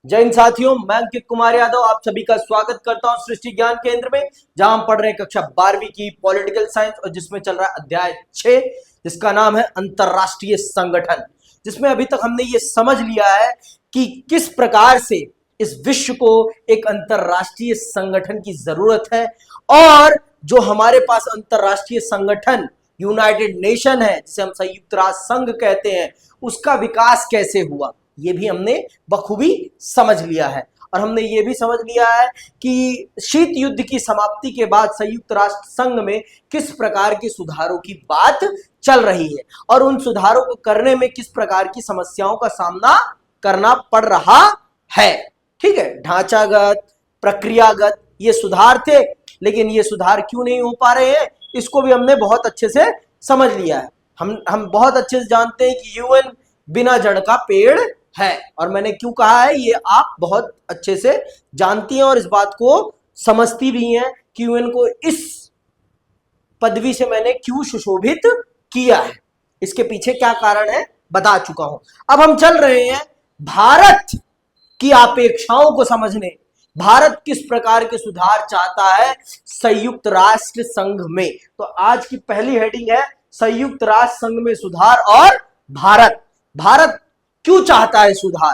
जय हिंद साथियों, मैं अंकित कुमार यादव आप सभी का स्वागत करता हूं सृष्टि ज्ञान केंद्र में, जहां हम पढ़ रहे हैं कक्षा 12वीं की पॉलिटिकल साइंस और जिसमें चल रहा है अध्याय 6 जिसका नाम है अंतरराष्ट्रीय संगठन। जिसमें अभी तक हमने ये समझ लिया है कि किस प्रकार से इस विश्व को एक अंतरराष्ट्रीय संगठन की जरूरत है और जो हमारे पास अंतरराष्ट्रीय संगठन यूनाइटेड नेशन है, जिसे हम संयुक्त राष्ट्र संघ कहते हैं, उसका विकास कैसे हुआ ये भी हमने बखूबी समझ लिया है। और हमने ये भी समझ लिया है कि शीत युद्ध की समाप्ति के बाद संयुक्त राष्ट्र संघ में किस प्रकार के सुधारों की बात चल रही है और उन सुधारों को करने में किस प्रकार की समस्याओं का सामना करना पड़ रहा है। ठीक है, ढांचागत प्रक्रियागत ये सुधार थे, लेकिन ये सुधार क्यों नहीं हो पा रहे हैं इसको भी हमने बहुत अच्छे से समझ लिया है। हम बहुत अच्छे से जानते हैं कि यूएन बिना जड़ का पेड़ है, और मैंने क्यों कहा है ये आप बहुत अच्छे से जानती हैं और इस बात को समझती भी हैं कि यूएन को इस पदवी से मैंने क्यों सुशोभित किया है, इसके पीछे क्या कारण है बता चुका हूं। अब हम चल रहे हैं भारत की अपेक्षाओं को समझने। भारत किस प्रकार के सुधार चाहता है संयुक्त राष्ट्र संघ में। तो आज की पहली हेडिंग है संयुक्त राष्ट्र संघ में सुधार और भारत। भारत क्यों चाहता है सुधार,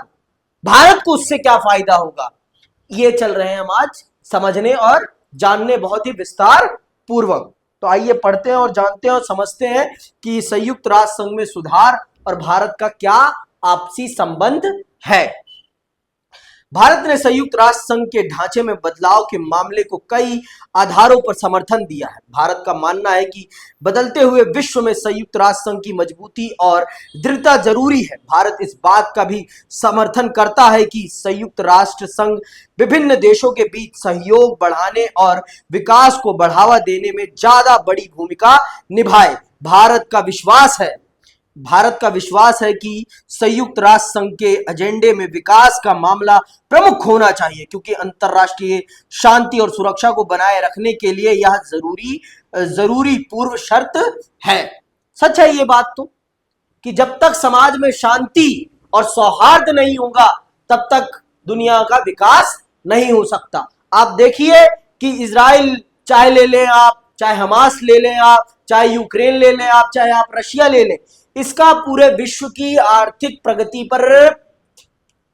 भारत को उससे क्या फायदा होगा, ये चल रहे हैं हम आज समझने और जानने बहुत ही विस्तार पूर्वक। तो आइए पढ़ते हैं और जानते हैं और समझते हैं कि संयुक्त राष्ट्र संघ में सुधार और भारत का क्या आपसी संबंध है। भारत ने संयुक्त राष्ट्र संघ के ढांचे में बदलाव के मामले को कई आधारों पर समर्थन दिया है। भारत का मानना है कि बदलते हुए विश्व में संयुक्त राष्ट्र संघ की मजबूती और दृढ़ता जरूरी है। भारत इस बात का भी समर्थन करता है कि संयुक्त राष्ट्र संघ विभिन्न देशों के बीच सहयोग बढ़ाने और विकास को बढ़ावा देने में ज्यादा बड़ी भूमिका निभाए। भारत का विश्वास है कि संयुक्त राष्ट्र संघ के एजेंडे में विकास का मामला प्रमुख होना चाहिए, क्योंकि अंतरराष्ट्रीय शांति और सुरक्षा को बनाए रखने के लिए यह जरूरी पूर्व शर्त है। सच है ये बात तो, कि जब तक समाज में शांति और सौहार्द नहीं होगा तब तक दुनिया का विकास नहीं हो सकता। आप देखिए कि इजराइल चाहे ले लें आप, चाहे हमास ले लें आप, चाहे यूक्रेन ले लें आप, चाहे आप रशिया ले लें, इसका पूरे विश्व की आर्थिक प्रगति पर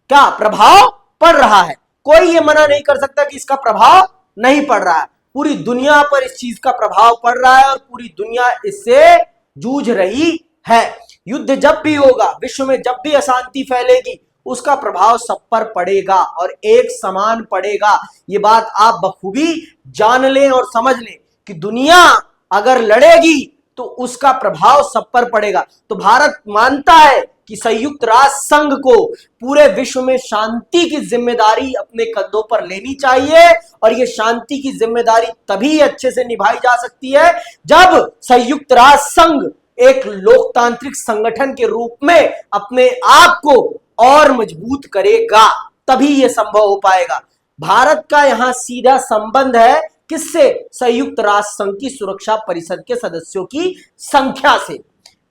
क्या प्रभाव पड़ रहा है। कोई ये मना नहीं कर सकता कि इसका प्रभाव नहीं पड़ रहा है। पूरी दुनिया पर इस चीज का प्रभाव पड़ रहा है और पूरी दुनिया इससे जूझ रही है। युद्ध जब भी होगा, विश्व में जब भी अशांति फैलेगी, उसका प्रभाव सब पर पड़ेगा और एक समान पड़ेगा। ये बात आप बखूबी जान लें और समझ लें कि दुनिया अगर लड़ेगी तो उसका प्रभाव सब पर पड़ेगा। तो भारत मानता है कि संयुक्त राष्ट्र संघ को पूरे विश्व में शांति की जिम्मेदारी अपने कंधों पर लेनी चाहिए, और ये शांति की जिम्मेदारी तभी अच्छे से निभाई जा सकती है जब संयुक्त राष्ट्र संघ एक लोकतांत्रिक संगठन के रूप में अपने आप को और मजबूत करेगा, तभी यह संभव हो पाएगा। भारत का यहां सीधा संबंध है किससे? संयुक्त राष्ट्र संघ की सुरक्षा परिषद के सदस्यों की संख्या से।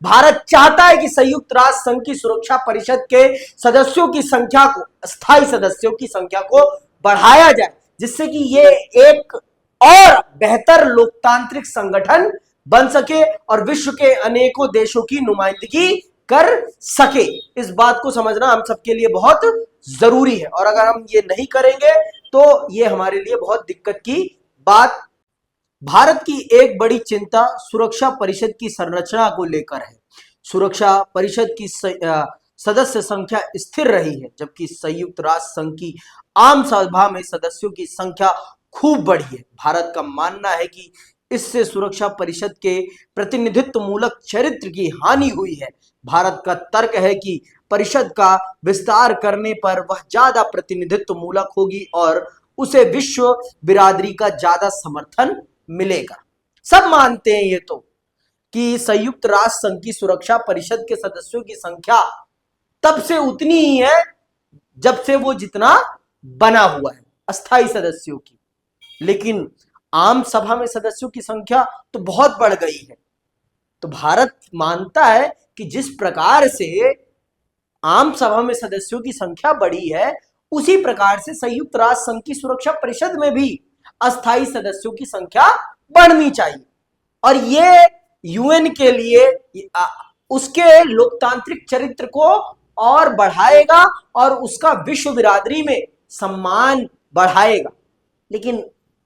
भारत चाहता है कि संयुक्त राष्ट्र संघ की सुरक्षा परिषद के सदस्यों की संख्या को, स्थायी सदस्यों की संख्या को बढ़ाया जाए, जिससे कि ये एक और बेहतर लोकतांत्रिक संगठन बन सके और विश्व के अनेकों देशों की नुमाइंदगी कर सके। इस बात को समझना हम सबके लिए बहुत जरूरी है, और अगर हम ये नहीं करेंगे तो ये हमारे लिए बहुत दिक्कत की बात। भारत की एक बड़ी चिंता सुरक्षा परिषद की संरचना को लेकर है। सुरक्षा परिषद की सदस्य संख्या स्थिर रही है, जबकि संयुक्त राष्ट्र संघ की आम सभा में सदस्यों की संख्या खूब बढ़ी है। भारत का मानना है कि इससे सुरक्षा परिषद के प्रतिनिधित्व मूलक चरित्र की हानि हुई है। भारत का तर्क है कि परिषद का विस्तार करने पर वह ज्यादा प्रतिनिधित्व मूलक होगी और उसे विश्व बिरादरी का ज्यादा समर्थन मिलेगा। सब मानते हैं ये तो कि संयुक्त राष्ट्र संघ की सुरक्षा परिषद के सदस्यों की संख्या तब से उतनी ही है जब से वो जितना बना हुआ है अस्थायी सदस्यों की, लेकिन आम सभा में सदस्यों की संख्या तो बहुत बढ़ गई है। तो भारत मानता है कि जिस प्रकार से आम सभा में सदस्यों की संख्या बढ़ी है, उसी प्रकार से संयुक्त राष्ट्र संघ की सुरक्षा परिषद में भी अस्थायी सदस्यों की संख्या बढ़नी चाहिए। और ये यूएन के लिए उसके लोकतांत्रिक चरित्र को और बढ़ाएगा और उसका विश्व बिरादरी में सम्मान बढ़ाएगा। लेकिन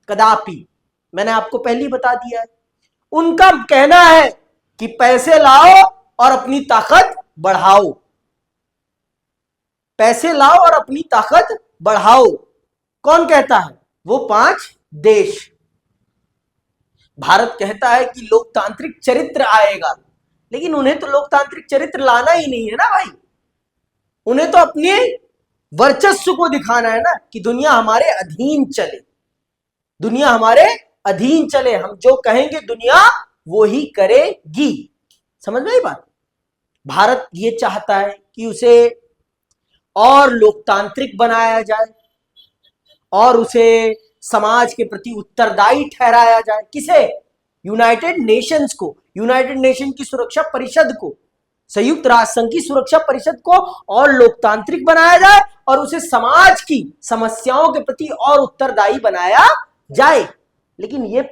कदापि, मैंने आपको पहले ही बता दिया है, उनका कहना है कि पैसे लाओ और अपनी ताकत बढ़ाओ, पैसे लाओ और अपनी ताकत बढ़ाओ। कौन कहता है? वो 5 देश। भारत कहता है कि लोकतांत्रिक चरित्र आएगा, लेकिन उन्हें तो लोकतांत्रिक चरित्र लाना ही नहीं है ना भाई। उन्हें तो अपने वर्चस्व को दिखाना है ना कि दुनिया हमारे अधीन चले, दुनिया हमारे अधीन चले, हम जो कहेंगे दुनिया वो ही करेगी। समझ में आई बात? भारत ये चाहता है कि उसे और लोकतांत्रिक बनाया जाए और उसे समाज के प्रति उत्तरदायी ठहराया जाए। किसे? यूनाइटेड नेशंस को, यूनाइटेड नेशन की सुरक्षा परिषद को, संयुक्त राष्ट्र संघ की सुरक्षा परिषद को और लोकतांत्रिक बनाया जाए और उसे समाज की समस्याओं के प्रति और उत्तरदायी बनाया जाए। लेकिन ये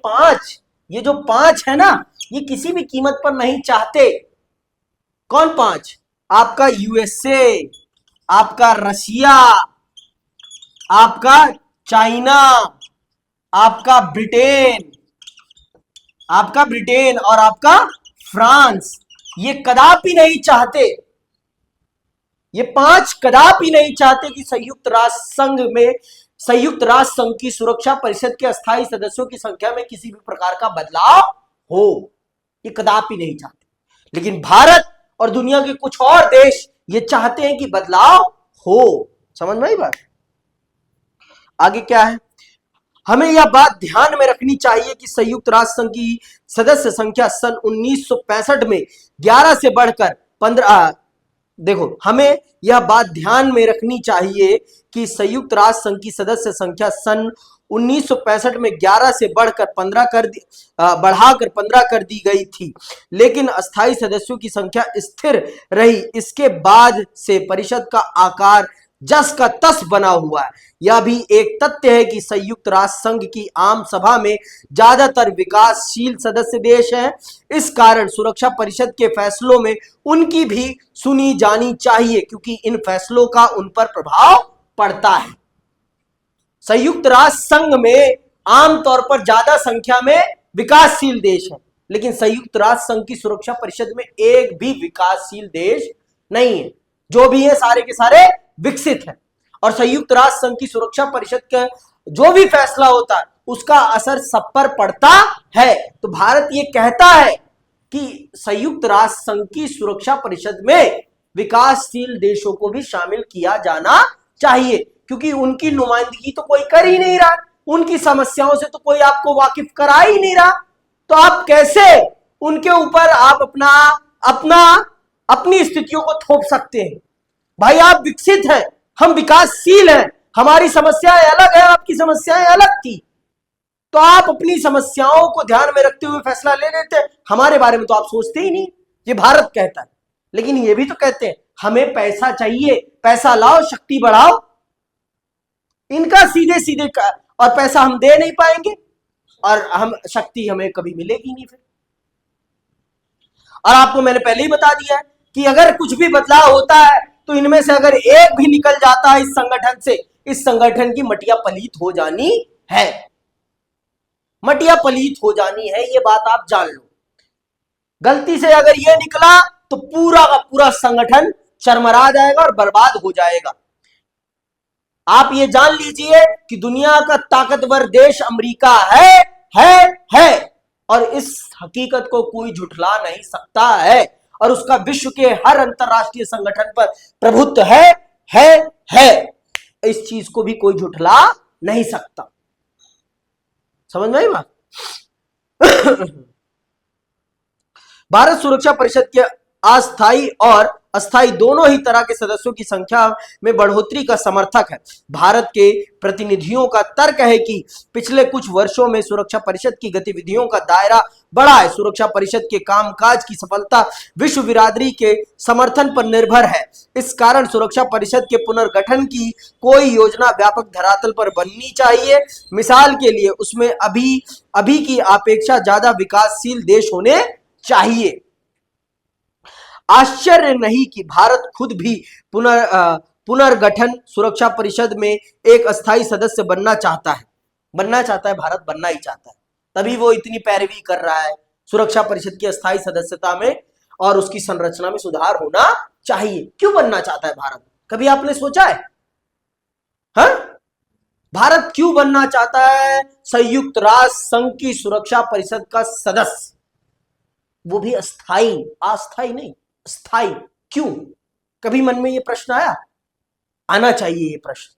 जो 5 है ना, ये किसी भी कीमत पर नहीं चाहते। कौन 5? आपका यूएसए, आपका रशिया, आपका चाइना, आपका ब्रिटेन और आपका फ्रांस। ये कदापि नहीं चाहते, ये 5 कदापि नहीं चाहते कि संयुक्त राष्ट्र संघ की सुरक्षा परिषद के अस्थायी सदस्यों की संख्या में किसी भी प्रकार का बदलाव हो। ये कदापि नहीं चाहते। लेकिन भारत और दुनिया के कुछ और देश ये चाहते हैं कि बदलाव हो। समझ में आई बात? आगे क्या है? हमें यह बात ध्यान में रखनी चाहिए कि संयुक्त राष्ट्र संघ की सदस्य संख्या सन 1965 में 11 से बढ़कर 15। देखो, हमें यह बात ध्यान में रखनी चाहिए कि संयुक्त राष्ट्र संघ की सदस्य संख्या सन 1965 में 11 से बढ़ाकर 15 कर दी गई थी, लेकिन अस्थायी सदस्यों की संख्या स्थिर रही। इसके बाद से परिषद का आकार जस का तस बना हुआ है। यह भी एक तथ्य है कि संयुक्त राष्ट्र संघ की आम सभा में ज्यादातर विकासशील सदस्य देश हैं। इस कारण सुरक्षा परिषद के फैसलों में उनकी भी सुनी जानी चाहिए, क्योंकि इन फैसलों का उन पर प्रभाव पड़ता है। संयुक्त राष्ट्र संघ में आमतौर पर ज्यादा संख्या में विकासशील देश हैं, लेकिन संयुक्त राष्ट्र संघ की सुरक्षा परिषद में एक भी विकासशील देश नहीं है। जो भी है सारे के सारे विकसित है। और संयुक्त राष्ट्र संघ की सुरक्षा परिषद का जो भी फैसला होता है उसका असर सब पर पड़ता है। तो भारत ये कहता है कि संयुक्त राष्ट्र संघ की सुरक्षा परिषद में विकासशील देशों को भी शामिल किया जाना चाहिए, क्योंकि उनकी नुमाइंदगी तो कोई कर ही नहीं रहा, उनकी समस्याओं से तो कोई आपको वाकिफ करा ही नहीं रहा। तो आप कैसे उनके ऊपर आप अपनी स्थितियों को थोप सकते हैं? भाई आप विकसित हैं, हम विकासशील हैं, हमारी समस्याएं अलग है, आपकी समस्याएं अलग थी, तो आप अपनी समस्याओं को ध्यान में रखते हुए फैसला ले लेते हैं। हमारे बारे में तो आप सोचते ही नहीं। ये भारत कहता है, लेकिन ये भी तो कहते हैं हमें पैसा चाहिए, पैसा लाओ, शक्ति बढ़ाओ। इनका सीधे सीधे और पैसा हम दे नहीं पाएंगे और शक्ति हमें कभी मिलेगी नहीं फिर। और आपको मैंने पहले ही बता दिया है कि अगर कुछ भी बदलाव होता है तो इनमें से अगर एक भी निकल जाता है इस संगठन से, इस संगठन की मटिया पलीत हो जानी है, मटिया पलीत हो जानी है। ये बात आप जान लो। गलती से अगर ये निकला तो पूरा का पूरा संगठन चरमरा जाएगा और बर्बाद हो जाएगा। आप ये जान लीजिए कि दुनिया का ताकतवर देश अमेरिका है और इस हकीकत को कोई झुठला नहीं सकता है, और उसका विश्व के हर अंतरराष्ट्रीय संगठन पर प्रभुत्व है। इस चीज को भी कोई झुठला नहीं सकता। समझ में आई बात? भारत सुरक्षा परिषद के अस्थायी और अस्थायी दोनों ही तरह के सदस्यों की संख्या में बढ़ोतरी का समर्थक है। भारत के प्रतिनिधियों का तर्क है कि पिछले कुछ वर्षों में सुरक्षा परिषद की गतिविधियों का दायरा बढ़ा है। सुरक्षा परिषद के कामकाज की सफलता विश्व बिरादरी के समर्थन पर निर्भर है। इस कारण सुरक्षा परिषद के पुनर्गठन की कोई योजना व्यापक धरातल पर बननी चाहिए। मिसाल के लिए उसमें अभी की अपेक्षा ज्यादा विकासशील देश होने चाहिए। आश्चर्य नहीं कि भारत खुद भी पुनर्गठन सुरक्षा परिषद में एक अस्थायी सदस्य बनना चाहता है। भारत बनना ही चाहता है, तभी वो इतनी पैरवी कर रहा है सुरक्षा परिषद की अस्थायी सदस्यता में, और उसकी संरचना में सुधार होना चाहिए। क्यों बनना चाहता है भारत, कभी आपने सोचा है? हाँ, भारत क्यों बनना चाहता है संयुक्त राष्ट्र संघ की सुरक्षा परिषद का सदस्य, वो भी अस्थायी, अस्थायी नहीं, स्थायी? क्यों? कभी मन में ये प्रश्न आया? आना चाहिए ये प्रश्न,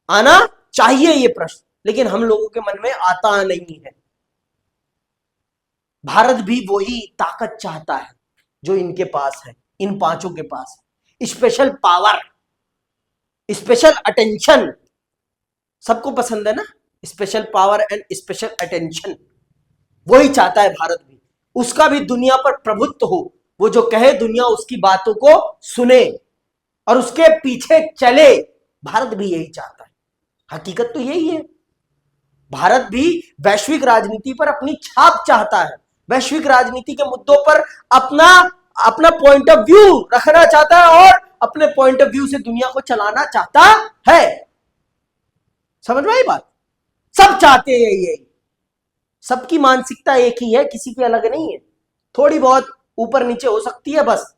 आना चाहिए ये प्रश्न, लेकिन हम लोगों के मन में आता नहीं है। भारत भी वही ताकत चाहता है जो इनके पास है, इन पांचों के पास। स्पेशल पावर, स्पेशल अटेंशन, सबको पसंद है ना, special power and special attention, वही चाहता है भारत भी। उसका भी दुनिया पर प्रभुत्व हो, वो जो कहे दुनिया उसकी बातों को सुने और उसके पीछे चले। भारत भी यही चाहता है, हकीकत तो यही है। भारत भी वैश्विक राजनीति पर अपनी छाप चाहता है, वैश्विक राजनीति के मुद्दों पर अपना पॉइंट ऑफ व्यू रखना चाहता है और अपने पॉइंट ऑफ व्यू से दुनिया को चलाना चाहता है। समझ में आई बात? सब चाहते हैं यही, सबकी मानसिकता एक ही है, किसी की अलग नहीं है, थोड़ी बहुत ऊपर नीचे हो सकती है बस।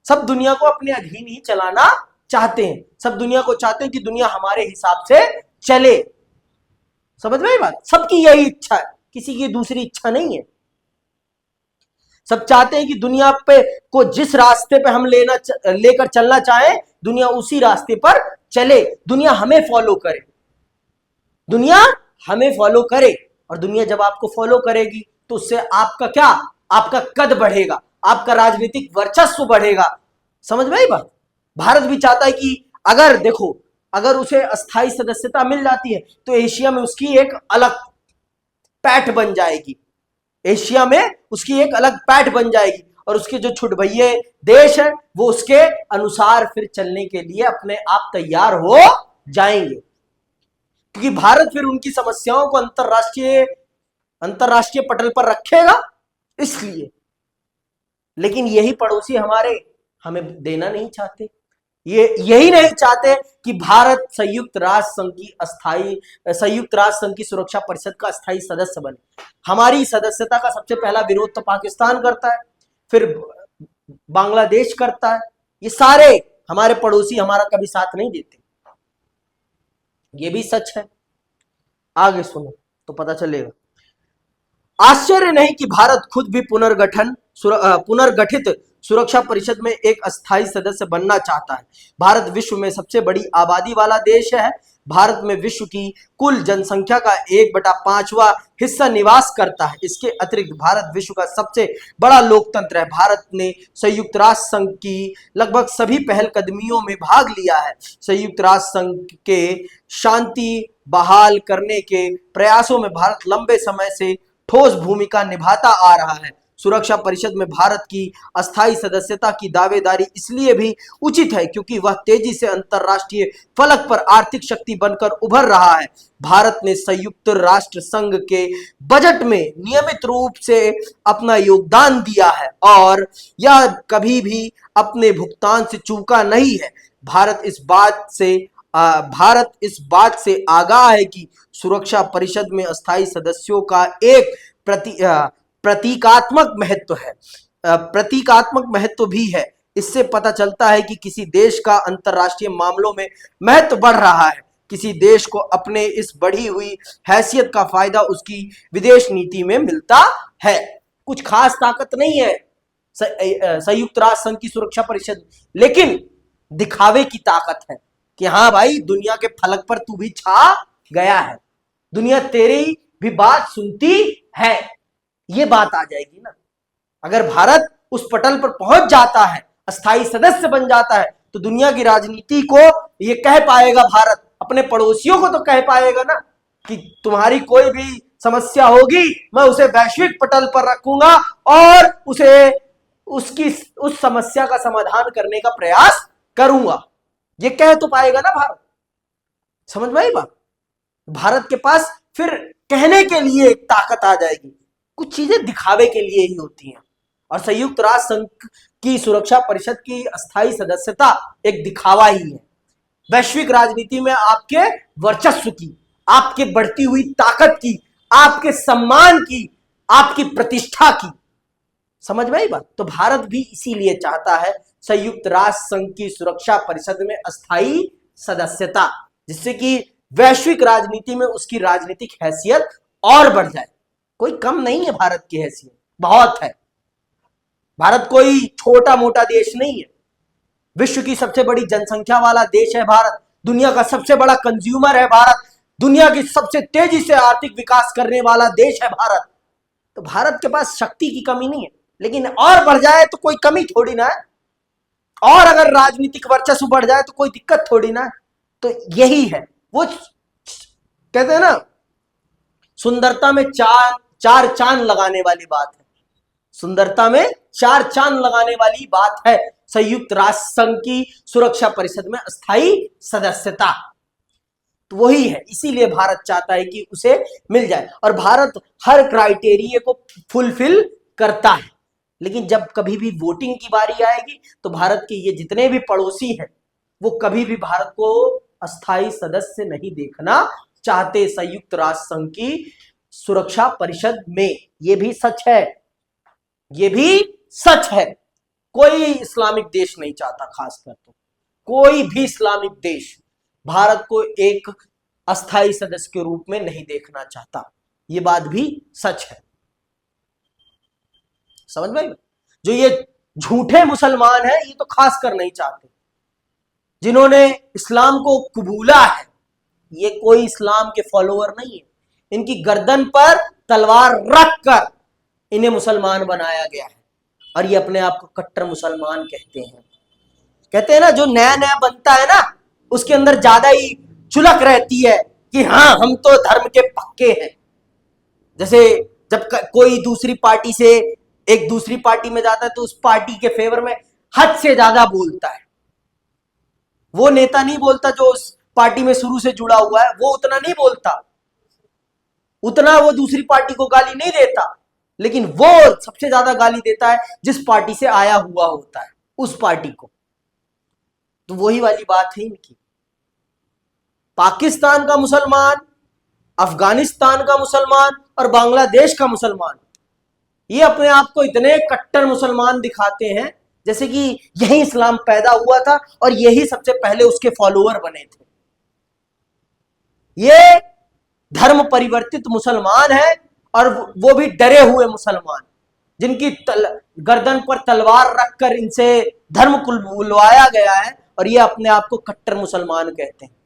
सब दुनिया को अपने अधीन ही चलाना चाहते हैं, सब दुनिया को चाहते हैं कि दुनिया हमारे हिसाब से चले। समझ में आई बात? सबकी यही इच्छा है, किसी की दूसरी इच्छा नहीं है। सब चाहते हैं कि दुनिया पे को जिस रास्ते पे हम लेकर चलना चाहें, दुनिया उसी रास्ते पर चले, दुनिया हमें फॉलो करे, दुनिया हमें फॉलो करे। और दुनिया जब आपको फॉलो करेगी तो उससे आपका क्या, आपका कद बढ़ेगा, आपका राजनीतिक वर्चस्व बढ़ेगा। समझ में आई बात? भारत भी चाहता है कि अगर देखो, अगर उसे अस्थायी सदस्यता मिल जाती है तो एशिया में उसकी एक अलग पैठ बन जाएगी, एशिया में उसकी एक अलग पैठ बन जाएगी, और उसके जो छुटभइये देश है वो उसके अनुसार फिर चलने के लिए अपने आप तैयार हो जाएंगे, क्योंकि भारत फिर उनकी समस्याओं को अंतरराष्ट्रीय पटल पर रखेगा इसलिए। लेकिन यही पड़ोसी हमारे हमें देना नहीं चाहते, यही नहीं चाहते कि भारत संयुक्त राष्ट्र संघ की सुरक्षा परिषद का अस्थायी सदस्य बने। हमारी सदस्यता का सबसे पहला विरोध तो पाकिस्तान करता है, फिर बांग्लादेश करता है, ये सारे हमारे पड़ोसी हमारा कभी साथ नहीं देते, ये भी सच है। आगे सुनो तो पता चलेगा। आश्चर्य नहीं कि भारत खुद भी पुनर्गठित सुरक्षा परिषद में एक अस्थायी सदस्य बनना चाहता है। भारत विश्व में सबसे बड़ी आबादी वाला देश है। भारत में विश्व की कुल जनसंख्या का 1/5वां हिस्सा निवास करता है। इसके अतिरिक्त भारत विश्व का सबसे बड़ा लोकतंत्र है। भारत ने संयुक्त राष्ट्र संघ की लगभग सभी पहलकदमियों में भाग लिया है। संयुक्त राष्ट्र संघ के शांति बहाल करने के प्रयासों में भारत लंबे समय से ठोस भूमिका निभाता आ रहा है। सुरक्षा परिषद में भारत की अस्थायी सदस्यता की दावेदारी इसलिए भी उचित है क्योंकि वह तेजी से अंतरराष्ट्रीय फलक पर आर्थिक शक्ति बनकर उभर रहा है। भारत ने संयुक्त राष्ट्र संघ के बजट में नियमित रूप से अपना योगदान दिया है और यह कभी भी अपने भुगतान से चूका नहीं है। भारत इस बात से आगाह है कि सुरक्षा परिषद में अस्थायी सदस्यों का एक प्रतीकात्मक महत्व है, प्रतीकात्मक महत्व भी है। इससे पता चलता है कि किसी देश का अंतरराष्ट्रीय मामलों में महत्व बढ़ रहा है। किसी देश को अपने इस बढ़ी हुई हैसियत का फायदा उसकी विदेश नीति में मिलता है। कुछ खास ताकत नहीं है संयुक्त राष्ट्र संघ की सुरक्षा परिषद, लेकिन दिखावे की ताकत है कि हाँ भाई, दुनिया के फलक पर तू भी छा गया है, दुनिया तेरी भी बात सुनती है, ये बात आ जाएगी ना। अगर भारत उस पटल पर पहुंच जाता है, अस्थायी सदस्य बन जाता है, तो दुनिया की राजनीति को ये कह पाएगा, भारत अपने पड़ोसियों को तो कह पाएगा ना कि तुम्हारी कोई भी समस्या होगी मैं उसे वैश्विक पटल पर रखूंगा और उसे उसकी उस समस्या का समाधान करने का प्रयास करूंगा। ये कह तो पाएगा ना भारत। समझ में आई बात? भारत के पास फिर कहने के लिए एक ताकत आ जाएगी। कुछ चीजें दिखावे के लिए ही होती हैं, और संयुक्त राष्ट्र संघ की सुरक्षा परिषद की अस्थायी सदस्यता एक दिखावा ही है। वैश्विक राजनीति में आपके वर्चस्व की, आपके बढ़ती हुई ताकत की, आपके सम्मान की, आपकी प्रतिष्ठा की। समझ में आई बात? तो भारत भी इसीलिए चाहता है संयुक्त राष्ट्र संघ की सुरक्षा परिषद में अस्थायी सदस्यता, जिससे कि वैश्विक राजनीति में उसकी राजनीतिक हैसियत और बढ़ जाए। कोई कम नहीं है भारत की हैसियत, बहुत है। भारत कोई छोटा मोटा देश नहीं है। विश्व की सबसे बड़ी जनसंख्या वाला देश है भारत, दुनिया का सबसे बड़ा कंज्यूमर है भारत, दुनिया की सबसे तेजी से आर्थिक विकास करने वाला देश है भारत। तो भारत के पास शक्ति की कमी नहीं है, लेकिन और बढ़ जाए तो कोई कमी थोड़ी ना है, और अगर राजनीतिक वर्चस्व बढ़ जाए तो कोई दिक्कत थोड़ी ना है। तो यही है वो कहते हैं ना, सुंदरता में चार चांद लगाने वाली बात है। सुंदरता में चार चांद लगाने वाली बात है संयुक्त राष्ट्र संघ की सुरक्षा परिषद में अस्थायी सदस्यता। तो वही है, इसीलिए भारत चाहता है कि उसे मिल जाए, और भारत हर क्राइटेरिया को फुलफिल करता है। लेकिन जब कभी भी वोटिंग की बारी आएगी तो भारत के ये जितने भी पड़ोसी हैं वो कभी भी भारत को अस्थायी सदस्य नहीं देखना चाहते संयुक्त राष्ट्र संघ की सुरक्षा परिषद में। ये भी सच है, ये भी सच है। कोई इस्लामिक देश नहीं चाहता, खासकर तो कोई भी इस्लामिक देश भारत को एक अस्थायी सदस्य के रूप में नहीं देखना चाहता। ये बात भी सच है। समझ में? जो ये झूठे मुसलमान हैं ये तो खासकर नहीं चाहते। जिन्होंने इस्लाम को कबूला है ये कोई इस्लाम के फॉलोअर नहीं है, इनकी गर्दन पर तलवार रखकर इन्हें मुसलमान बनाया गया है, और ये अपने आप को कट्टर मुसलमान कहते हैं। कहते हैं ना, जो नया नया बनता है ना उसके अंदर ज्यादा ही चुलक रहती है कि हाँ हम तो धर्म के पक्के हैं। जैसे जब कोई दूसरी पार्टी से एक दूसरी पार्टी में जाता है तो उस पार्टी के फेवर में हद से ज्यादा बोलता है। वो नेता नहीं बोलता जो उस पार्टी में शुरू से जुड़ा हुआ है, वो उतना नहीं बोलता, उतना वो दूसरी पार्टी को गाली नहीं देता, लेकिन वो सबसे ज्यादा गाली देता है जिस पार्टी से आया हुआ होता है उस पार्टी को। तो वही वाली बात है इनकी। पाकिस्तान का मुसलमान, अफगानिस्तान का मुसलमान और बांग्लादेश का मुसलमान ये अपने आप को इतने कट्टर मुसलमान दिखाते हैं जैसे कि यही इस्लाम पैदा हुआ था और यही सबसे पहले उसके फॉलोअर बने थे। ये धर्म परिवर्तित मुसलमान है, और वो भी डरे हुए मुसलमान, जिनकी गर्दन पर तलवार रखकर इनसे धर्म को बुलवाया गया है, और ये अपने आप को कट्टर मुसलमान कहते हैं।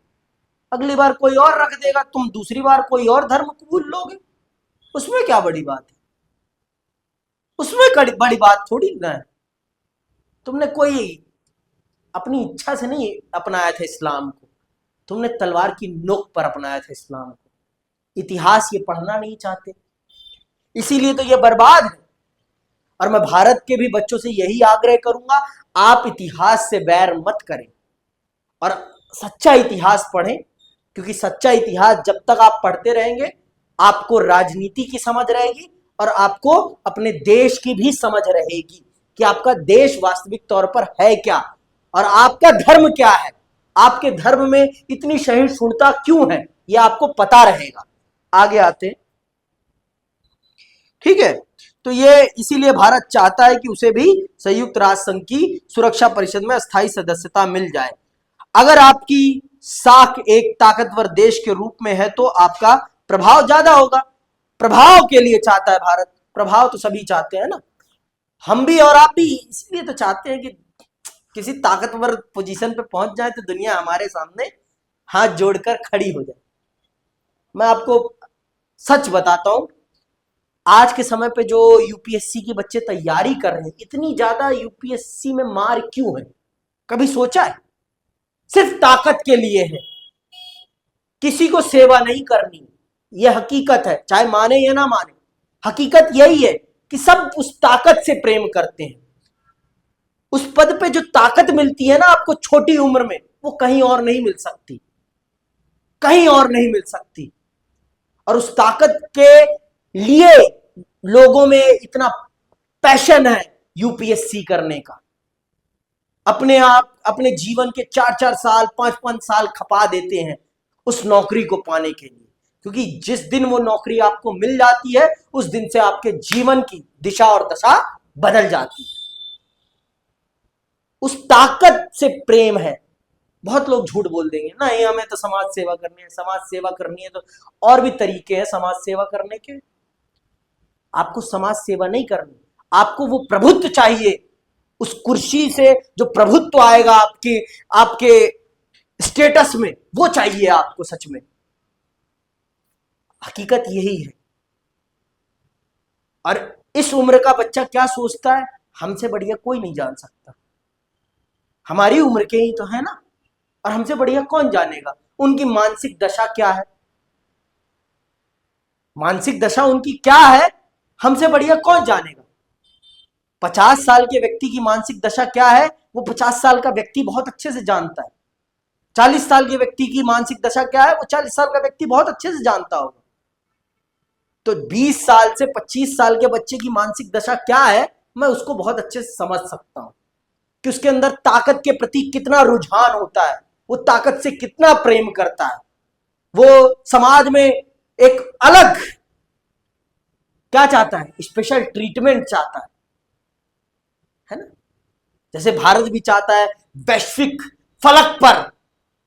अगली बार कोई और रख देगा, तुम दूसरी बार कोई और धर्म कबूल लोगे, उसमें क्या बड़ी बात है? उसमें बड़ी बात थोड़ी ना है। तुमने कोई अपनी इच्छा से नहीं अपनाया था इस्लाम को, तुमने तलवार की नोक पर अपनाया था इस्लाम को। इतिहास ये पढ़ना नहीं चाहते, इसीलिए तो ये बर्बाद है। और मैं भारत के भी बच्चों से यही आग्रह करूंगा, आप इतिहास से बैर मत करें और सच्चा इतिहास पढ़ें, क्योंकि सच्चा इतिहास जब तक आप पढ़ते रहेंगे आपको राजनीति की समझ रहेगी और आपको अपने देश की भी समझ रहेगी कि आपका देश वास्तविक तौर पर है क्या और आपका धर्म क्या है, आपके धर्म में इतनी सहिष्णुता क्यों है, यह आपको पता रहेगा। आगे आते हैं, ठीक है। तो ये इसीलिए भारत चाहता है कि उसे भी संयुक्त राष्ट्र संघ की सुरक्षा परिषद में अस्थायी सदस्यता मिल जाए। अगर आपकी साख एक ताकतवर देश के रूप में है तो आपका प्रभाव ज्यादा होगा। प्रभाव के लिए चाहता है भारत, प्रभाव तो सभी चाहते हैं ना, हम भी और आप भी इसलिए तो चाहते हैं कि किसी ताकतवर पोजीशन पे पहुंच जाए तो दुनिया हमारे सामने हाथ जोड़कर खड़ी हो जाए। मैं आपको सच बताता हूं, आज के समय पे जो यूपीएससी के बच्चे तैयारी कर रहे हैं, इतनी ज्यादा यूपीएससी में मार क्यों है? कभी सोचा है? सिर्फ ताकत के लिए है, किसी को सेवा नहीं करनी। यह हकीकत है, चाहे माने या ना माने, हकीकत यही है कि सब उस ताकत से प्रेम करते हैं। उस पद पे जो ताकत मिलती है ना आपको छोटी उम्र में, वो कहीं और नहीं मिल सकती, कहीं और नहीं मिल सकती। और उस ताकत के लिए लोगों में इतना पैशन है यूपीएससी करने का। अपने आप अपने जीवन के 4-4 साल 5-5 साल खपा देते हैं उस नौकरी को पाने के लिए, क्योंकि जिस दिन वो नौकरी आपको मिल जाती है उस दिन से आपके जीवन की दिशा और दशा बदल जाती है। उस ताकत से प्रेम है। बहुत लोग झूठ बोल देंगे, नहीं हमें तो समाज सेवा करनी है, समाज सेवा करनी है तो और भी तरीके हैं समाज सेवा करने के। आपको समाज सेवा नहीं करनी, आपको वो प्रभुत्व चाहिए। उस कुर्सी से जो प्रभुत्व आएगा आपके आपके स्टेटस में, वो चाहिए आपको। सच में हकीकत यही है। और इस उम्र का बच्चा क्या सोचता है, हमसे बढ़िया कोई नहीं जान सकता, हमारी उम्र के ही तो है ना, और हमसे बढ़िया कौन जानेगा। उनकी मानसिक दशा क्या है, मानसिक दशा उनकी क्या है, हमसे बढ़िया कौन जानेगा। 50 साल के व्यक्ति की मानसिक दशा क्या है, वो 50 साल का व्यक्ति बहुत अच्छे से जानता है। 40 साल के व्यक्ति की मानसिक दशा क्या है, वो 40 साल का व्यक्ति बहुत अच्छे से जानता होगा। तो 20 साल से 25 साल के बच्चे की मानसिक दशा क्या है, मैं उसको बहुत अच्छे से समझ सकता हूं कि उसके अंदर ताकत के प्रति कितना रुझान होता है, वो ताकत से कितना प्रेम करता है, वो समाज में एक अलग क्या चाहता है, स्पेशल ट्रीटमेंट चाहता है ना। जैसे भारत भी चाहता है वैश्विक फलक पर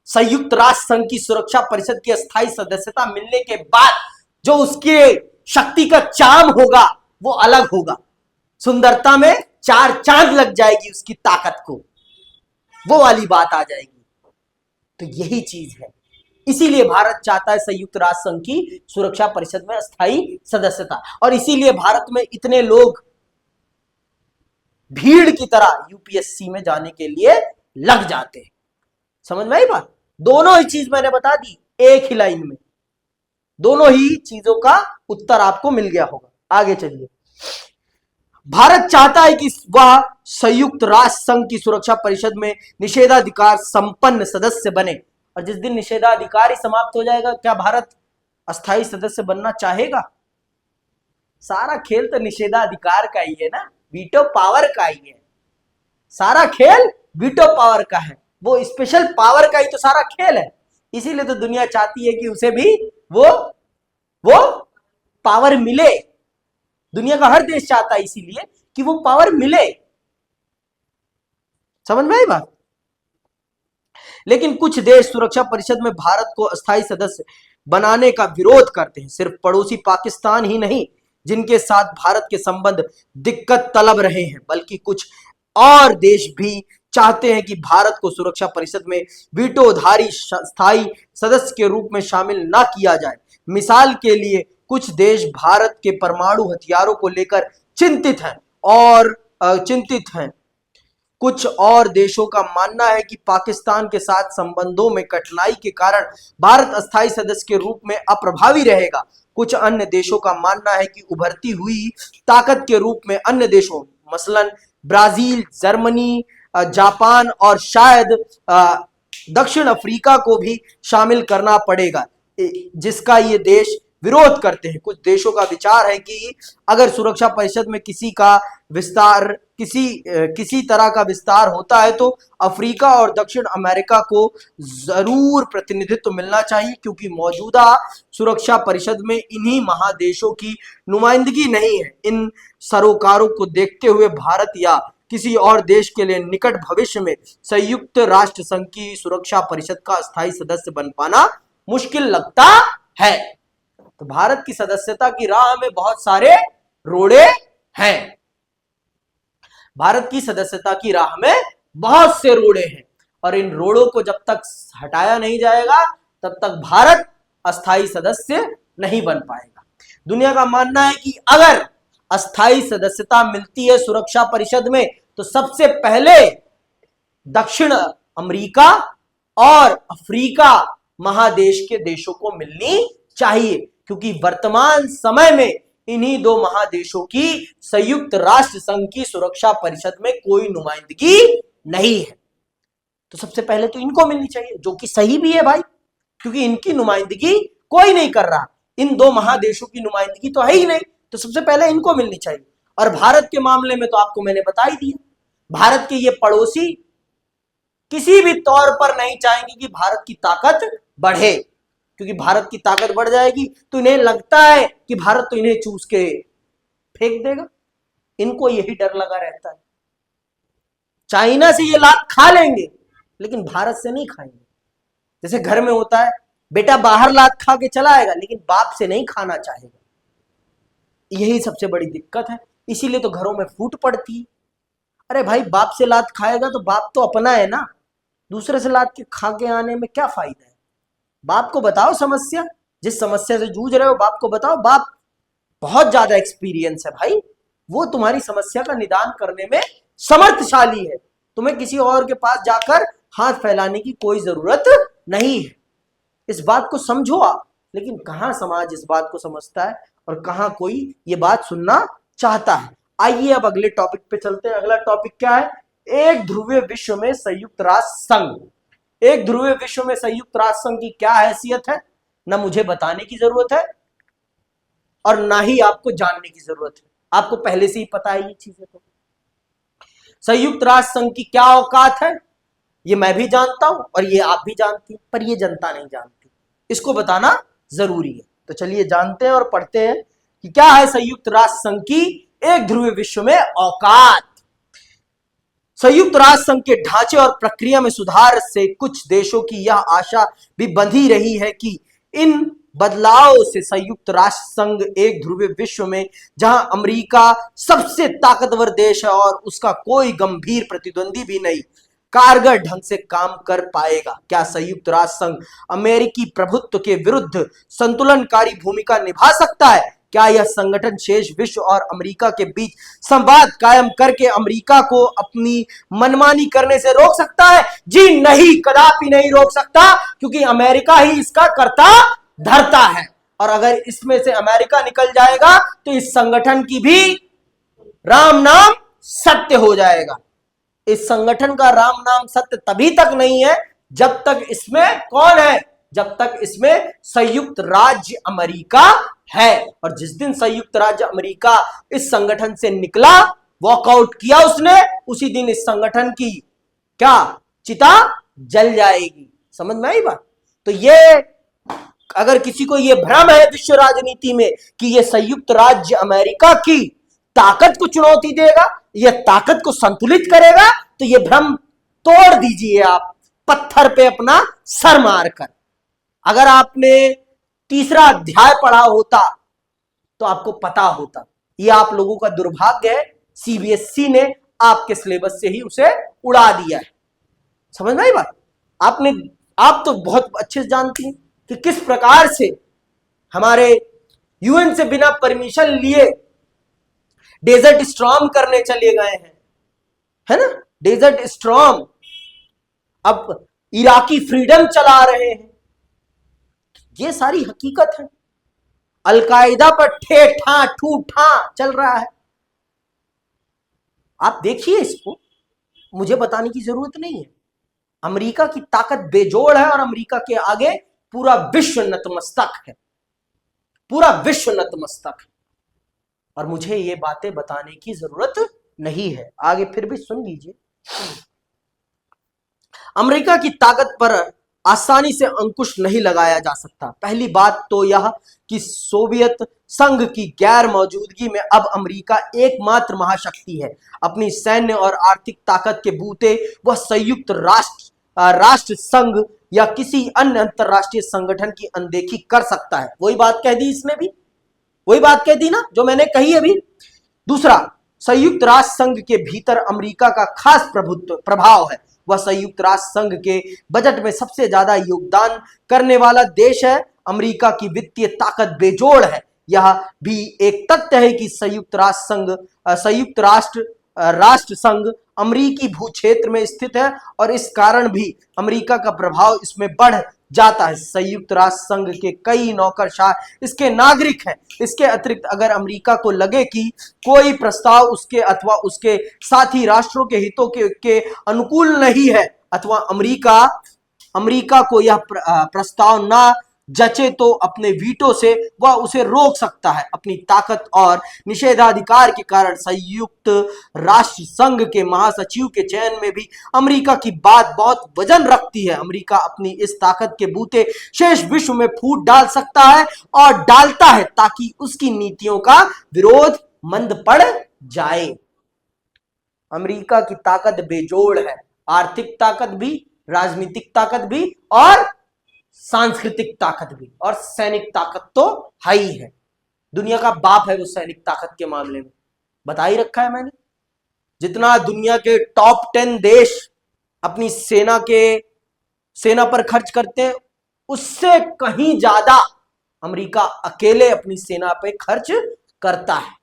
संयुक्त राष्ट्र संघ की सुरक्षा परिषद की अस्थायी सदस्यता मिलने के बाद जो उसके शक्ति का चार्म होगा वो अलग होगा, सुंदरता में 4 चांद लग जाएगी उसकी ताकत को, वो वाली बात आ जाएगी। तो यही चीज है, इसीलिए भारत चाहता है संयुक्त राष्ट्र संघ की सुरक्षा परिषद में अस्थायी सदस्यता, और इसीलिए भारत में इतने लोग भीड़ की तरह यूपीएससी में जाने के लिए लग जाते हैं। समझ में आई बात? दोनों ही चीज मैंने बता दी एक ही लाइन में, दोनों ही चीजों का उत्तर आपको मिल गया होगा। आगे चलिए। भारत चाहता है कि वह संयुक्त राष्ट्र संघ की सुरक्षा परिषद में निषेधाधिकार संपन्न सदस्य बने, और जिस दिन निषेधाधिकार ही समाप्त हो जाएगा, क्या भारत अस्थायी सदस्य बनना चाहेगा? सारा खेल तो निषेधाधिकार का ही है ना, वीटो पावर का ही है। सारा खेल वीटो पावर का है, वो स्पेशल पावर का ही तो सारा खेल है। इसीलिए तो दुनिया चाहती है कि उसे भी वो पावर मिले। दुनिया का हर देश चाहता है इसीलिए कि वो पावर मिले। समझ में आई बात? लेकिन कुछ देश सुरक्षा परिषद में भारत को अस्थायी सदस्य बनाने का विरोध करते हैं। सिर्फ पड़ोसी पाकिस्तान ही नहीं जिनके साथ भारत के संबंध दिक्कत तलब रहे हैं, बल्कि कुछ और देश भी चाहते हैं कि भारत को सुरक्षा परिषद में वीटोधारी स्थायी सदस्य के रूप में शामिल ना किया जाए। मिसाल के लिए कुछ देश भारत के परमाणु हथियारों को लेकर चिंतित हैं। कुछ और देशों का मानना है कि पाकिस्तान के साथ संबंधों में कठिनाई के कारण भारत अस्थायी सदस्य के रूप में अप्रभावी रहेगा। कुछ अन्य देशों का मानना है कि उभरती हुई ताकत के रूप में अन्य देशों, मसलन ब्राजील, जर्मनी, जापान और शायद दक्षिण अफ्रीका को भी शामिल करना पड़ेगा, जिसका ये देश विरोध करते हैं। कुछ देशों का विचार है कि अगर सुरक्षा परिषद में किसी तरह का विस्तार होता है तो अफ्रीका और दक्षिण अमेरिका को जरूर प्रतिनिधित्व मिलना चाहिए, क्योंकि मौजूदा सुरक्षा परिषद में इन्हीं महादेशों की नुमाइंदगी नहीं है। इन सरोकारों को देखते हुए भारत या किसी और देश के लिए निकट भविष्य में संयुक्त राष्ट्र संघ की सुरक्षा परिषद का अस्थायी सदस्य बन पाना मुश्किल लगता है। तो भारत की सदस्यता की राह में बहुत सारे रोड़े हैं। भारत की सदस्यता की राह में बहुत से रोड़े हैं, और इन रोड़ों को जब तक हटाया नहीं जाएगा तब तक भारत अस्थायी सदस्य नहीं बन पाएगा। दुनिया का मानना है कि अगर अस्थायी सदस्यता मिलती है सुरक्षा परिषद में तो सबसे पहले दक्षिण अमेरिका और अफ्रीका महादेश के देशों को मिलनी चाहिए, क्योंकि वर्तमान समय में इन्हीं दो महादेशों की संयुक्त राष्ट्र संघ की सुरक्षा परिषद में कोई नुमाइंदगी नहीं है। तो सबसे पहले तो इनको मिलनी चाहिए, जो कि सही भी है भाई, क्योंकि इनकी नुमाइंदगी कोई नहीं कर रहा, इन दो महादेशों की नुमाइंदगी तो है ही नहीं, तो सबसे पहले इनको मिलनी चाहिए। और भारत के मामले में तो आपको मैंने बता ही दिया, भारत के ये पड़ोसी किसी भी तौर पर नहीं चाहेंगे कि भारत की ताकत बढ़े, क्योंकि भारत की ताकत बढ़ जाएगी तो इन्हें लगता है कि भारत तो इन्हें चूस के फेंक देगा, इनको यही डर लगा रहता है। चाइना से ये लात खा लेंगे लेकिन भारत से नहीं खाएंगे। जैसे घर में होता है, बेटा बाहर लात खा के चला आएगा लेकिन बाप से नहीं खाना चाहेगा, यही सबसे बड़ी दिक्कत है, इसीलिए तो घरों में फूट पड़ती है। अरे भाई बाप से लात खाएगा तो बाप तो अपना है ना, दूसरे से लात के खा के आने में क्या फायदा है। बाप को बताओ समस्या, जिस समस्या से जूझ रहे हो बाप को बताओ, बाप बहुत ज्यादा एक्सपीरियंस है भाई, वो तुम्हारी समस्या का निदान करने में समर्थशाली है, तुम्हें किसी और के पास जाकर हाथ फैलाने की कोई जरूरत नहीं है। इस बात को समझो आप, लेकिन कहां समाज इस बात को समझता है और कहां कोई ये बात सुनना चाहता है। आइए अब अगले टॉपिक पे चलते हैं। अगला टॉपिक क्या है? एक ध्रुवीय विश्व में संयुक्त राष्ट्र संघ। एक ध्रुवीय विश्व में संयुक्त राष्ट्र संघ की क्या हैसियत है, ना मुझे बताने की जरूरत है और ना ही आपको जानने की जरूरत है, आपको पहले से ही पता है ये चीजें। तो संयुक्त राष्ट्र संघ की क्या औकात है ये मैं भी जानता हूं और ये आप भी जानती हैं, पर ये जनता नहीं जानती, इसको बताना जरूरी है। तो चलिए जानते हैं और पढ़ते हैं कि क्या है संयुक्त राष्ट्र संघ की एक ध्रुवीय विश्व में औकात। संयुक्त राष्ट्र संघ के ढांचे और प्रक्रिया में सुधार से कुछ देशों की यह आशा भी बंधी रही है कि इन बदलाव से संयुक्त राष्ट्र संघ एक ध्रुवीय विश्व में, जहां अमेरिका सबसे ताकतवर देश है और उसका कोई गंभीर प्रतिद्वंदी भी नहीं, कारगर ढंग से काम कर पाएगा। क्या संयुक्त राष्ट्र संघ अमेरिकी प्रभुत्व के विरुद्ध संतुलनकारी भूमिका निभा सकता है? क्या यह संगठन शेष विश्व और अमेरिका के बीच संवाद कायम करके अमेरिका को अपनी मनमानी करने से रोक सकता है? जी नहीं, कदापि नहीं रोक सकता, क्योंकि अमेरिका ही इसका कर्ता धरता है। और अगर इसमें से अमेरिका निकल जाएगा तो इस संगठन की भी राम नाम सत्य हो जाएगा। इस संगठन का राम नाम सत्य तभी तक नहीं है जब तक इसमें कौन है, जब तक इसमें संयुक्त राज्य अमेरिका है। और जिस दिन संयुक्त राज्य अमेरिका इस संगठन से निकला, वॉकआउट किया उसने, उसी दिन इस संगठन की क्या चिता जल जाएगी। समझ में आई बात? तो ये अगर किसी को यह भ्रम है विश्व राजनीति में कि यह संयुक्त राज्य अमेरिका की ताकत को चुनौती देगा, यह ताकत को संतुलित करेगा, तो यह भ्रम तोड़ दीजिए आप पत्थर पे अपना सर मारकर। अगर आपने तीसरा अध्याय पढ़ा होता तो आपको पता होता। यह आप लोगों का दुर्भाग्य है, सीबीएसई ने आपके सिलेबस से ही उसे उड़ा दिया है। समझ में आई बात? आप तो बहुत अच्छे से जानती हैं कि किस प्रकार से हमारे यूएन से बिना परमिशन लिए डेजर्ट स्टॉर्म करने चले गए हैं, है ना? डेजर्ट स्टॉर्म, अब इराकी फ्रीडम चला रहे हैं। ये सारी हकीकत है। अलकायदा पर ठे ठा ठू ठा चल रहा है। आप देखिए इसको, मुझे बताने की जरूरत नहीं है। अमेरिका की ताकत बेजोड़ है और अमेरिका के आगे पूरा विश्व नतमस्तक है, पूरा विश्व नतमस्तक है। और मुझे ये बातें बताने की जरूरत नहीं है, आगे फिर भी सुन लीजिए। अमेरिका की ताकत पर आसानी से अंकुश नहीं लगाया जा सकता। पहली बात तो यह कि सोवियत संघ की गैर मौजूदगी में अब अमेरिका एकमात्र महाशक्ति है। अपनी सैन्य और आर्थिक ताकत के बूते वह संयुक्त राष्ट्र संघ या किसी अन्य अंतरराष्ट्रीय संगठन की अनदेखी कर सकता है। वही बात कह दी इसने भी, वही बात कह दी ना जो मैंने कही अभी। दूसरा, संयुक्त राष्ट्र संघ के भीतर अमेरिका का खास प्रभाव है। वह संयुक्त राष्ट्र संघ के बजट में सबसे ज्यादा योगदान करने वाला देश है। अमेरिका की वित्तीय ताकत बेजोड़ है। यह भी एक तथ्य है कि संयुक्त राष्ट्र संघ अमेरिकी भू क्षेत्र में स्थित है और इस कारण भी अमेरिका का प्रभाव इसमें बढ़ जाता है। संयुक्त राष्ट्र संघ के कई नौकरशाह इसके नागरिक हैं। इसके अतिरिक्त अगर अमेरिका को लगे कि कोई प्रस्ताव उसके अथवा उसके साथी राष्ट्रों के हितों के अनुकूल नहीं है अथवा अमेरिका को यह प्रस्ताव ना जचे तो अपने वीटो से वह उसे रोक सकता है। अपनी ताकत और निषेधाधिकार के कारण संयुक्त राष्ट्र संघ के महासचिव के चयन में भी अमेरिका की बात बहुत वजन रखती है। अमेरिका अपनी इस ताकत के बूते शेष विश्व में फूट डाल सकता है और डालता है ताकि उसकी नीतियों का विरोध मंद पड़ जाए। अमेरिका की ताकत बेजोड़ है, आर्थिक ताकत भी, राजनीतिक ताकत भी और सांस्कृतिक ताकत भी, और सैनिक ताकत तो है ही है। दुनिया का बाप है वो सैनिक ताकत के मामले में, बता ही रखा है मैंने। जितना दुनिया के टॉप 10 देश अपनी सेना पर खर्च करते हैं उससे कहीं ज्यादा अमेरिका अकेले अपनी सेना पे खर्च करता है।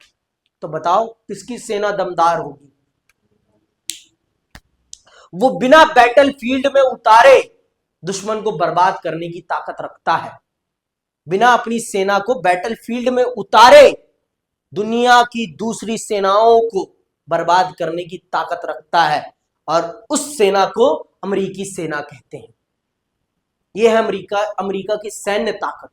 तो बताओ किसकी सेना दमदार होगी? वो बिना बैटलफील्ड में उतारे दुश्मन को बर्बाद करने की ताकत रखता है। बिना अपनी सेना को बैटलफील्ड में उतारे दुनिया की दूसरी सेनाओं को बर्बाद करने की ताकत रखता है और उस सेना को अमेरिकी सेना कहते हैं। यह है अमेरिका की सैन्य ताकत।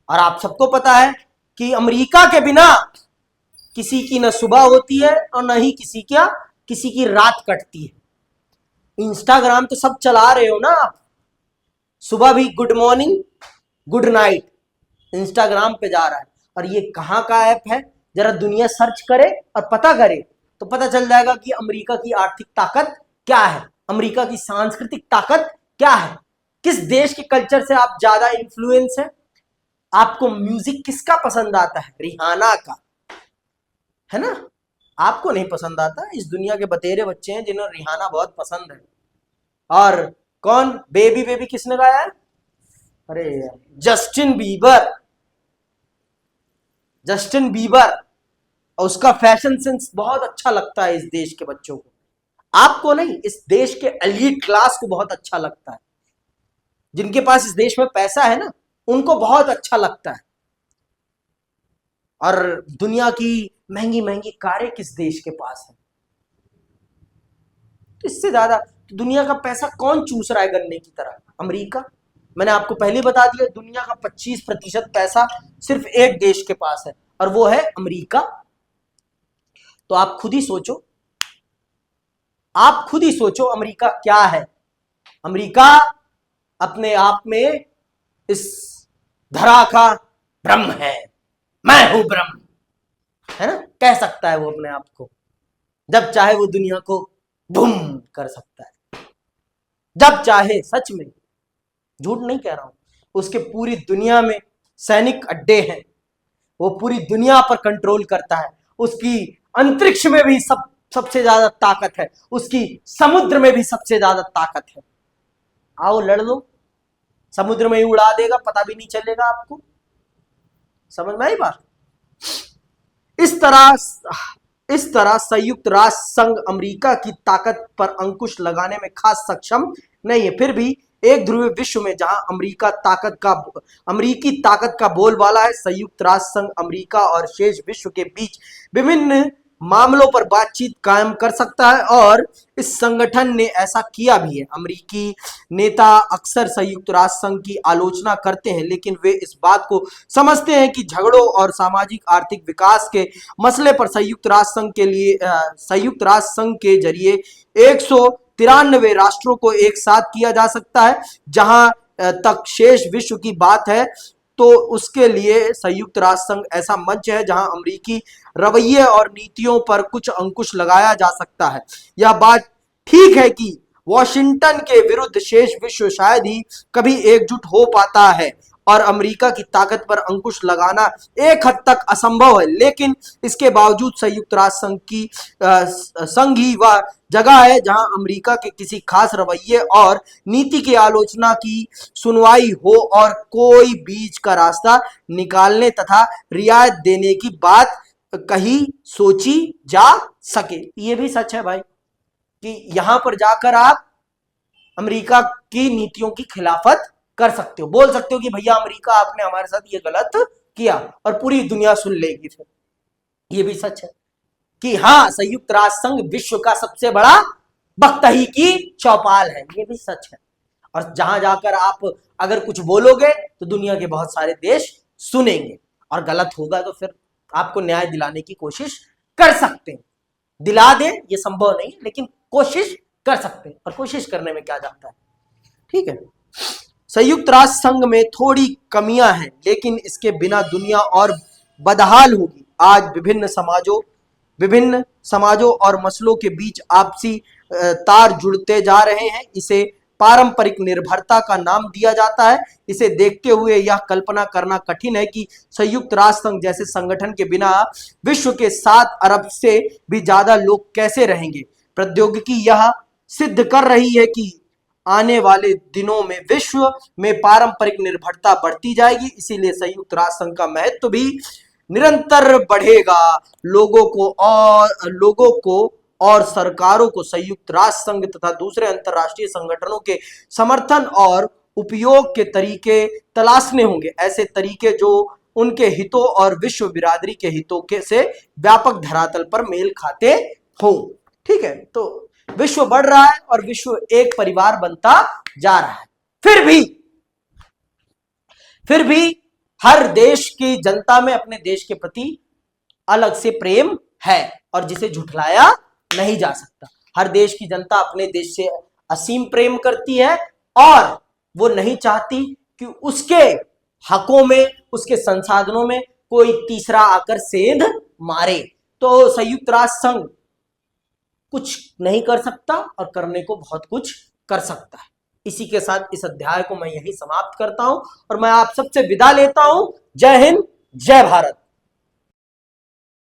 और आप सबको पता है कि अमेरिका के बिना किसी की न सुबह होती है और न ही किसी की रात कटती है। इंस्टाग्राम तो सब चला रहे हो ना आप, सुबह भी good morning good night Instagram पे जा रहा है। और ये कहां का ऐप है? जरा दुनिया सर्च करे और पता करे तो पता चल जाएगा कि अमेरिका की आर्थिक ताकत क्या है, अमेरिका की सांस्कृतिक ताकत क्या है, किस देश के कल्चर से आप ज्यादा इन्फ्लुएंस है। आपको म्यूजिक किसका पसंद आता है? रिहाना का, है ना? आपको नहीं पसंद आता, इस दुनिया के बतेरे बच्चे हैं जिन्हें रिहाना बहुत पसंद है। और कौन बेबी बेबी किसने गाया है? अरे जस्टिन बीबर। और उसका फैशन सेंस बहुत अच्छा लगता है इस देश के बच्चों को। आपको नहीं, इस देश के एलीट क्लास को बहुत अच्छा लगता है। जिनके पास इस देश में पैसा है ना, उनको बहुत अच्छा लगता है। और दुनिया की महंगी महंगी कारें किस देश के पास है? तो इससे ज्यादा दुनिया का पैसा कौन चूस रहा है गन्ने की तरह? अमेरिका। मैंने आपको पहले बता दिया, दुनिया का 25% पैसा सिर्फ एक देश के पास है और वो है अमेरिका। तो आप खुद ही सोचो अमेरिका क्या है? अमेरिका अपने आप में इस धरा का ब्रह्म है। मैं हूं ब्रह्म, है ना? कह सकता है वो अपने आप को। जब चाहे वो दुनिया को धूम कर सकता है, जब चाहे। सच में, झूठ नहीं कह रहा हूं। उसके पूरी दुनिया में सैनिक अड्डे हैं, वो पूरी दुनिया पर कंट्रोल करता है। उसकी अंतरिक्ष में भी सबसे ज्यादा ताकत है, उसकी समुद्र में भी सबसे ज्यादा ताकत है। आओ लड़ लो, समुद्र में ही उड़ा देगा, पता भी नहीं चलेगा आपको। समझ में आई बात? इस तरह संयुक्त राष्ट्र संघ अमेरिका की ताकत पर अंकुश लगाने में खास सक्षम नहीं है। फिर भी एक ध्रुवीय विश्व में जहां अमेरिकी ताकत का बोलबाला है, संयुक्त राष्ट्र संघ अमेरिका और शेष विश्व के बीच विभिन्न मामलों पर बातचीत कायम कर सकता है और इस संगठन ने ऐसा किया भी है। अमेरिकी नेता अक्सर संयुक्त राष्ट्र संघ की आलोचना करते हैं, लेकिन वे इस बात को समझते हैं कि झगड़ों और सामाजिक आर्थिक विकास के मसले पर संयुक्त राष्ट्र संघ के जरिए 193 राष्ट्रों को एक साथ किया जा सकता है। जहां तक शेष विश्व की बात है तो उसके लिए संयुक्त राष्ट्र संघ ऐसा मंच है जहां अमेरिकी रवैये और नीतियों पर कुछ अंकुश लगाया जा सकता है। यह बात ठीक है कि वॉशिंगटन के विरुद्ध शेष विश्व शायद ही कभी एकजुट हो पाता है और अमेरिका की ताकत पर अंकुश लगाना एक हद तक असंभव है, लेकिन इसके बावजूद संयुक्त राष्ट्र संघ ही वह जगह है जहां अमेरिका के किसी खास रवैये और नीति की आलोचना की सुनवाई हो और कोई बीच का रास्ता निकालने तथा रियायत देने की बात कहीं सोची जा सके। ये भी सच है भाई कि यहां पर जाकर आप अमेरिका की नीतियों की खिलाफत कर सकते हो, बोल सकते हो कि भैया अमेरिका आपने हमारे साथ ये गलत किया, और पूरी दुनिया सुन लेगी। फिर ये भी सच है कि हाँ, संयुक्त राष्ट्र संघ विश्व का सबसे बड़ा बख्तही की चौपाल है, ये भी सच है। और जहां जाकर आप अगर कुछ बोलोगे तो दुनिया के बहुत सारे देश सुनेंगे, और गलत होगा तो फिर आपको न्याय दिलाने की कोशिश कर सकते हैं। दिला दे ये संभव नहीं, लेकिन कोशिश कर सकते हैं, और कोशिश करने में क्या जाता है। ठीक है, संयुक्त राष्ट्र संघ में थोड़ी कमियां हैं, लेकिन इसके बिना दुनिया और बदहाल होगी। आज विभिन्न समाजों और मसलों के बीच आपसी तार जुड़ते जा रहे हैं। इसे पारंपरिक निर्भरता का नाम दिया जाता है। इसे देखते हुए यह कल्पना करना कठिन है कि संयुक्त राष्ट्र संघ जैसे संगठन के बिना विश्व के 7 अरब से भी ज्यादा लोग कैसे रहेंगे। प्रौद्योगिकी यह सिद्ध कर रही है कि आने वाले दिनों में विश्व में पारंपरिक निर्भरता बढ़ती जाएगी, इसीलिए संयुक्त राष्ट्र संघ का महत्व भी निरंतर बढ़ेगा। लोगों को और सरकारों को संयुक्त राष्ट्र संघ तथा दूसरे अंतरराष्ट्रीय संगठनों के समर्थन और उपयोग के तरीके तलाशने होंगे, ऐसे तरीके जो उनके हितों और विश्व बिरादरी के हितों के से व्यापक धरातल पर मेल खाते हो। ठीक है, तो विश्व बढ़ रहा है और विश्व एक परिवार बनता जा रहा है। फिर भी हर देश की जनता में अपने देश के प्रति अलग से प्रेम है, और जिसे झुठलाया नहीं जा सकता। हर देश की जनता अपने देश से असीम प्रेम करती है, और वो नहीं चाहती कि उसके हकों में, उसके संसाधनों में कोई तीसरा आकर सेंध मारे। तो संयुक्त राष्ट्र संघ कुछ नहीं कर सकता और करने को बहुत कुछ कर सकता है। इसी के साथ इस अध्याय को मैं यही समाप्त करता हूं और मैं आप सबसे विदा लेता हूं। जय हिंद, जय भारत।